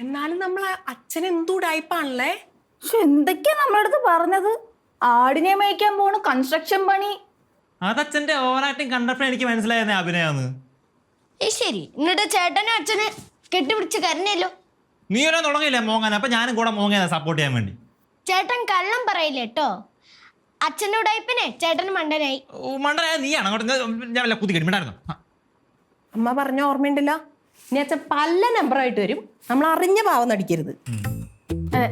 എന്നാലും നമ്മൾ അച്ഛൻ എന്തുടായിപ്പാണല്ലേ. പക്ഷെ എന്തൊക്കെയാ നമ്മുടെ അടുത്ത് പറഞ്ഞത്? ആടിനെ മേയ്ക്കാൻ പോണു, കൺസ്ട്രക്ഷൻ പണി. അതച്ഛന്റെ ഓവറാക്ടിങ് കണ്ടപ്പോ എനിക്ക് മനസ്സിലായിരുന്നേ അഭിനയാന്ന്. ശരി, എന്നിട്ട് ചേട്ടനും അച്ഛന് കെട്ടിപ്പിടിച്ച് കരഞ്ഞല്ലോ. നീ ഒരാ തുടങ്ങിയില്ലേ മോങ്ങാൻ, അപ്പൊ ഞാനും കൂടെ മോങ്ങാൻ സപ്പോർട്ട് ചെയ്യാൻ വേണ്ടി. ചേട്ടൻ കള്ളം പറയില്ല കേട്ടോ. അച്ഛൻ്റെ ഉടായിപ്പിനെ ചേട്ടന് മണ്ടനായി. മണ്ടനായ നീയാണ് അങ്ങോട്ട് ഞാൻ വല്ല കുത്തി കെട്ടിണ്ടായിരുന്നു. അമ്മ പറഞ്ഞ ഓർമ്മയുണ്ടല്ലോ, ഇനി അച്ഛൻ പല നമ്പറായിട്ട് വരും, നമ്മൾ അറിഞ്ഞ പാവം നടിക്കരുത്. അതെ.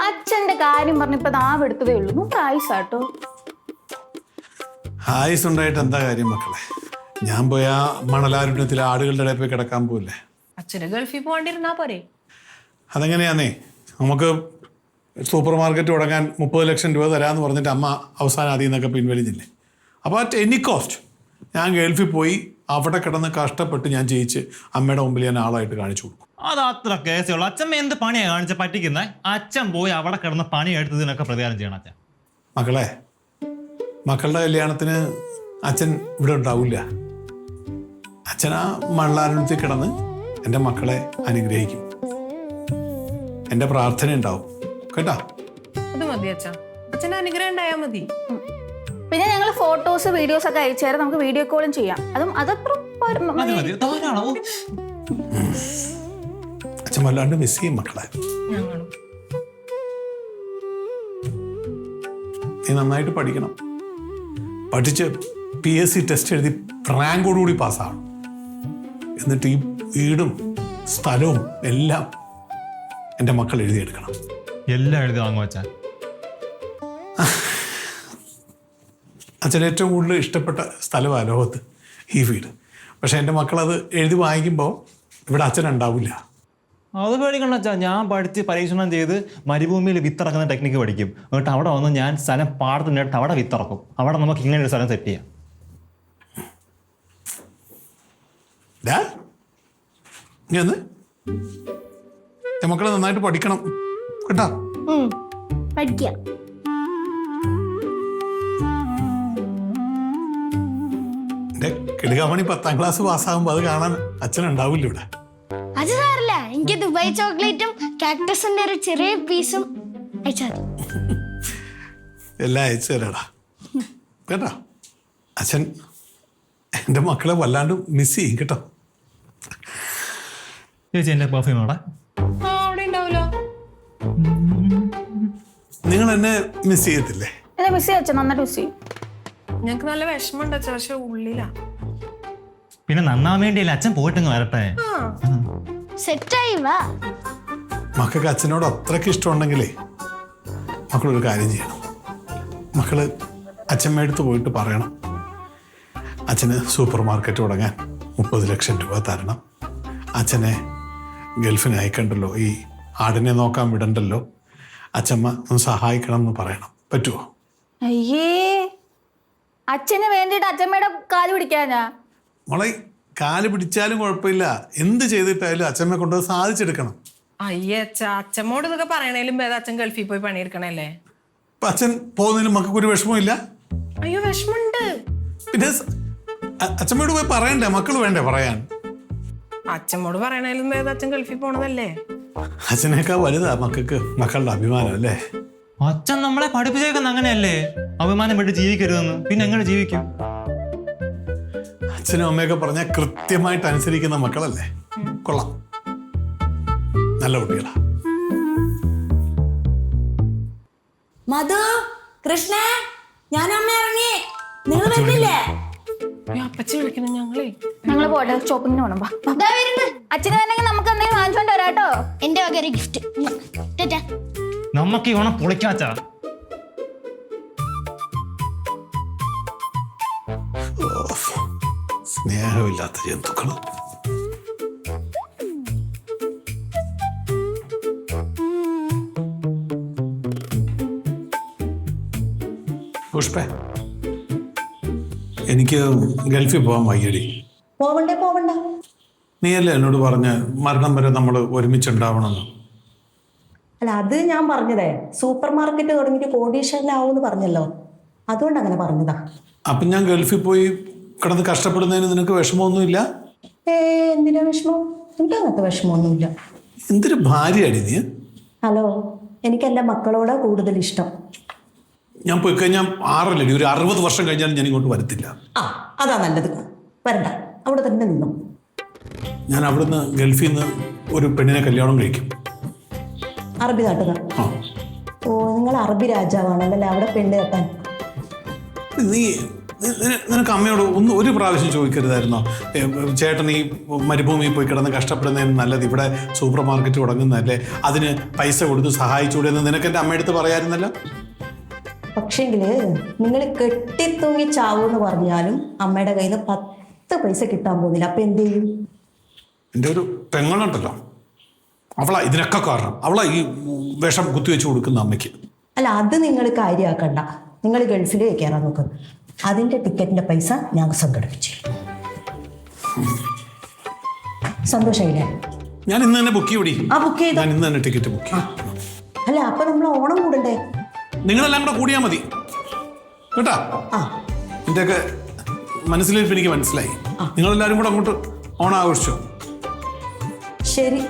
അച്ഛന്റെ കാര്യം പറഞ്ഞപ്പോ നാവെടുത്തതേ ഉള്ളൂ. 100 ആയുസാട്ടോ. ആയുസ് ഉണ്ടായിട്ട് എന്താ കാര്യം മക്കളെ? ഞാൻ പോയാ മണലാരുണ്യത്തിൽ ആടുകളുടെ ഇടയിൽ പോയി കിടക്കാൻ പോവില്ലേ? അച്ഛന് ഗൾഫിൽ പോകാണ്ടിരുന്നാ പോരെ? അതെങ്ങനെയാന്നേ, നമുക്ക് സൂപ്പർ മാർക്കറ്റ് തുടങ്ങാൻ 30 ലക്ഷം രൂപ തരാമെന്ന് പറഞ്ഞിട്ട് അമ്മ അവസാനം അതിൽ നിന്നൊക്കെ പിൻവലിഞ്ഞില്ലേ? അപ്പോൾ അറ്റ് എനി കോസ്റ്റ് ഞാൻ ഗൾഫിൽ പോയി അവിടെ കിടന്ന് കഷ്ടപ്പെട്ട് ഞാൻ ജയിച്ച് അമ്മയുടെ മുമ്പിൽ ഞാൻ ആളായിട്ട് കാണിച്ചു കൊടുക്കും. അത് അത്ര കേസുള്ളൂ. അച്ഛൻ എന്ത് പണിയാണ് കാണിച്ച പറ്റിക്കുന്നത്? അച്ഛൻ പോയി അവിടെ കിടന്ന് പണി എടുത്തതിനൊക്കെ പ്രതികാരം ചെയ്യണം അച്ഛൻ. മക്കളെ, മക്കളുടെ കല്യാണത്തിന് അച്ഛൻ ഇവിടെ ഉണ്ടാവില്ല. അച്ഛൻ ആ മണലാരുണ്യത്തിൽ കിടന്ന് എൻ്റെ മക്കളെ അനുഗ്രഹിക്കും. എൻ്റെ പ്രാർത്ഥന ഉണ്ടാവും കേട്ടാ. അത് മതി അച്ഛാ, അച്ഛൻ്റെ അനുഗ്രഹം ഉണ്ടായാ മതി. പിന്നെ ഞങ്ങൾ ഫോട്ടോസ് വീഡിയോസ് ഒക്കെ അയച്ചുതരാം, നമുക്ക് വീഡിയോ കോളും ചെയ്യാം. അതത്ര അച്ഛൻ വല്ലാണ്ട് മിസ് ചെയ്യും മക്കളെ. ഞങ്ങളും. നീ നന്നായിട്ട് പഠിക്കണം. പഠിച്ച് PSC ടെസ്റ്റ് എഴുതി റാങ്കോടുകൂടി പാസ്സാവണം. എന്നിട്ട് ഈ വീടും സ്ഥലവും എല്ലാം എൻ്റെ മക്കൾ എഴുതിയെടുക്കണം. എല്ലാം എഴുതി വാങ്ങും അച്ഛൻ. അച്ഛൻ ഏറ്റവും കൂടുതൽ ഇഷ്ടപ്പെട്ട സ്ഥലമാണ് ലോകത്ത് ഈ വീട്. പക്ഷെ എൻ്റെ മക്കളത് എഴുതി വാങ്ങിക്കുമ്പോൾ ഇവിടെ അച്ഛൻ ഉണ്ടാവില്ല. അത് പേടിക്കണ്ട അച്ഛാ. ഞാൻ പഠിച്ച് പരീക്ഷണം ചെയ്ത് മരുഭൂമിയിൽ വിത്തിറക്കുന്ന ടെക്നിക്ക് പഠിക്കും. എന്നിട്ട് അവിടെ വന്ന് ഞാൻ സ്ഥലം പാടത്തിൻ്റെ അവിടെ വിത്തിറക്കും. അവിടെ നമുക്ക് ഇങ്ങനെ ഒരു സ്ഥലം സെറ്റ് ചെയ്യാം. ഇനി ഒന്ന് മക്കളെ നന്നായിട്ട് പഠിക്കണം കേട്ടാ. പഠിക്കാം. എൻ്റെ കിടുകാമണി 10ാം ക്ലാസ് പാസ്സാകുമ്പോൾ അത് കാണാൻ അച്ഛനുണ്ടാവില്ല ഇവിടെ. അത് സാറില്ല, എനിക്ക് ദുബായ് ചോക്ലേറ്റും കാക്ടസിന്റെ ഒരു ചെറിയ പീസും അയച്ചാൽ എല്ലാം അയച്ചു തരാടാ കേട്ടാ. അച്ഛൻ എൻ്റെ മക്കളെ വല്ലാണ്ട് മിസ് ചെയ്യും കേട്ടോ. ചേച്ചി എൻ്റെ പെർഫ്യൂം അവിടെ അവിടെ ഉണ്ടാവല്ലോ. നിങ്ങൾ എന്നെ മിസ് ചെയ്യത്തില്ലേ? എന്നെ മിസ് ചെയ്യ, നന്നായിട്ട് മിസ് ചെയ്യും. ഞങ്ങക്ക് നല്ല വിഷമമുണ്ട് അച്ഛാ, പക്ഷെ ഉള്ളിലാ. പിന്നെ നന്നാൻ വേണ്ടിയല്ലേ അച്ഛൻ പോയിട്ടങ്ങ് വരട്ടെ. സെറ്റായി വാ. മക്കൾക്ക് അച്ഛനോട് അത്രയ്ക്ക് ഇഷ്ടമുണ്ടെങ്കിലേ മക്കളൊരു കാര്യം ചെയ്യണം. മക്കള് അച്ഛമ്മയടുത്ത് പോയിട്ട് പറയണം, അച്ഛന് സൂപ്പർ മാർക്കറ്റ് തുടങ്ങാൻ 30 ലക്ഷം രൂപ തരണം. അച്ഛനെ ഗൾഫിന് അയക്കണ്ടല്ലോ, ഈ ആടിനെ നോക്കാൻ വിടണ്ടല്ലോ, അച്ഛമ്മ ഒന്ന് സഹായിക്കണം എന്ന് പറയണം. പറ്റുമോ? അയ്യേ, അച്ഛന് വേണ്ടിയിട്ട് അച്ഛമ്മയുടെ കാല് പിടിക്കാനാ? മോളെ, കാല് പിടിച്ചാലും കുഴപ്പമില്ല, എന്ത് ചെയ്തിട്ടായാലും അച്ഛമ്മയെ കൊണ്ട് സാധിച്ചെടുക്കണം. അയ്യേ അച്ഛാ, അച്ഛമ്മോട് ഇതൊക്കെ പറയണേലും ഭേദം അച്ഛൻ ഗൾഫിൽ പോയി പണിയെടുക്കണല്ലേ. അപ്പൊ അച്ഛൻ പോകുന്നതിന് മക്കൾക്കൊരു വിഷമവും ഇല്ല. അയ്യോ വിഷമുണ്ട്. പിന്നെ അച്ഛമ്മയോട് പോയി പറയണ്ടേ? മക്കൾ വേണ്ടേ പറയാൻ? അച്ഛമ്മോട് പറയണേലും ഭേദം അച്ഛൻ ഗൾഫിൽ പോണതല്ലേ. അച്ഛനേക്കാൾ വലുതാ മക്കൾക്ക് മക്കളുടെ അഭിമാനം അല്ലേ? അച്ഛൻ നമ്മളെ പഠിപ്പിച്ചേക്കുന്ന അങ്ങനെയല്ലേ, അഭിമാനം വിട്ട് ജീവിക്കരുതെന്ന്. പിന്നെ എങ്ങനെ ജീവിക്കും? അച്ഛനും അമ്മയൊക്കെ പറഞ്ഞാൽ കൃത്യമായിട്ട് അനുസരിക്കുന്ന മക്കളല്ലേ. കൊള്ളാം, നല്ല കുട്ടികളാ. മധു, കൃഷ്ണ, ഞാൻ അമ്മ ഇറങ്ങി. നിങ്ങൾ വരുന്നില്ലേ? അപ്പച്ചി വിളിക്കണം. ഞങ്ങൾ പോട്ടെ, ഷോപ്പിങ്ങിന് പോണം. അച്ഛന് വേണമെങ്കിൽ നമുക്ക് എന്തെങ്കിലും വാങ്ങിച്ചോണ്ട് വരാട്ടോ. എന്റെ വക ഒരു ഗിഫ്റ്റ്. നമുക്ക് ഈ ഓണം പൊളിക്കാച്ചാ. സ്നേഹമില്ലാത്ത ജന്തുക്കള്. പുഷ്പേ, എനിക്ക് ഗൾഫിൽ പോകാൻ വയ്യടി. പോവണ്ടേ? പോവണ്ട. നീയല്ലേ എന്നോട് പറഞ്ഞ് മരണം വരെ നമ്മൾ ഒരുമിച്ചുണ്ടാവണമെന്ന്? അല്ല, അത് ഞാൻ പറഞ്ഞതേ, സൂപ്പർ മാർക്കറ്റ് തുടങ്ങിയിട്ട് കോടീശ്വരനാവൂന്ന് പറഞ്ഞല്ലോ, അതുകൊണ്ട് അങ്ങനെ പറഞ്ഞതാ. അപ്പം ഞാൻ ഗൾഫിൽ പോയി കിടന്ന് കഷ്ടപ്പെടുന്നതിന് നിനക്ക് വിഷമമൊന്നുമില്ല? എന്തിനാ വിഷമം? എനിക്ക് അങ്ങനത്തെ വിഷമമൊന്നുമില്ല. എന്തൊരു ഭാര്യയാടി നീ. ഹലോ, എനിക്ക് എൻ്റെ മക്കളോടാ കൂടുതൽ ഇഷ്ടം. ഞാൻ പോയി കഴിഞ്ഞാൽ 6 അല്ലടി, ഒരു 60 വർഷം കഴിഞ്ഞാലും ഞാൻ ഇങ്ങോട്ട് വരത്തില്ല. ആ, അതാ നല്ലത്. വരണ്ട, അവിടെ തന്നെ നിന്നു. ഞാൻ അവിടുന്ന് ഗൾഫിൽ നിന്ന് ഒരു പെണ്ണിനെ കല്യാണം കഴിക്കും. അറബി നാട്ടുകാർ. ആ, ഓ, നിങ്ങൾ അറബി രാജാവാണല്ലേ അവിടെ പെണ്ണ് കെട്ടാൻ. നീ നിനക്ക് അമ്മയോട് ഒരു പ്രാവശ്യം ചോദിക്കരുതായിരുന്നോ? ചേട്ടൻ ഈ മരുഭൂമിയിൽ പോയി കിടന്ന് കഷ്ടപ്പെടുന്നതിന് നല്ലത് ഇവിടെ സൂപ്പർ മാർക്കറ്റ് തുടങ്ങുന്നതല്ലേ, അതിന് പൈസ കൊടുത്ത് സഹായിച്ചൂടെ എന്ന് നിനക്ക് എൻ്റെ അമ്മയടുത്ത് പറയാമായിരുന്നല്ലോ. പക്ഷേങ്കിൽ നിങ്ങൾ കെട്ടിത്തൂങ്ങി ചാവൂന്ന് പറഞ്ഞാലും അമ്മയുടെ കയ്യിൽ നിന്ന് 10 പൈസ കിട്ടാൻ പോകുന്നില്ല. അപ്പം എന്ത് ചെയ്യും? എൻ്റെ ഒരു പെങ്ങളുണ്ടല്ലോ, അവളാ ഇതിനൊക്കെ കാരണം. അവളാ ഈ വിഷം കുത്തിവെച്ച് കൊടുക്കുന്ന അമ്മയ്ക്ക്. അല്ല, അത് നിങ്ങൾ കാര്യമാക്കണ്ട. നിങ്ങൾ ഗൾഫിൽ കയറാൻ നോക്കുന്നത്, അതിൻ്റെ ടിക്കറ്റിൻ്റെ പൈസ ഞാൻ സംഘടിപ്പിച്ചു. സന്തോഷമായില്ലേ? ഞാൻ ഇന്ന് തന്നെ ബുക്ക് ചെയ്യൂടി. ആ, ബുക്ക് ചെയ്തോ. ഞാൻ ഇന്ന് തന്നെ ടിക്കറ്റ് ബുക്ക് ചെയ്യും. അല്ല, അപ്പം നമ്മൾ ഓണം കൂടണ്ടേ? നിങ്ങളെല്ലാം കൂടെ കൂടിയാൽ മതി കേട്ടാ. ആ, എൻ്റെയൊക്കെ മനസ്സിലിരിപ്പ് എനിക്ക് മനസ്സിലായി. നിങ്ങളെല്ലാവരും കൂടെ അങ്ങോട്ട് ഓണം ആഘോഷിച്ചോ. ശരി.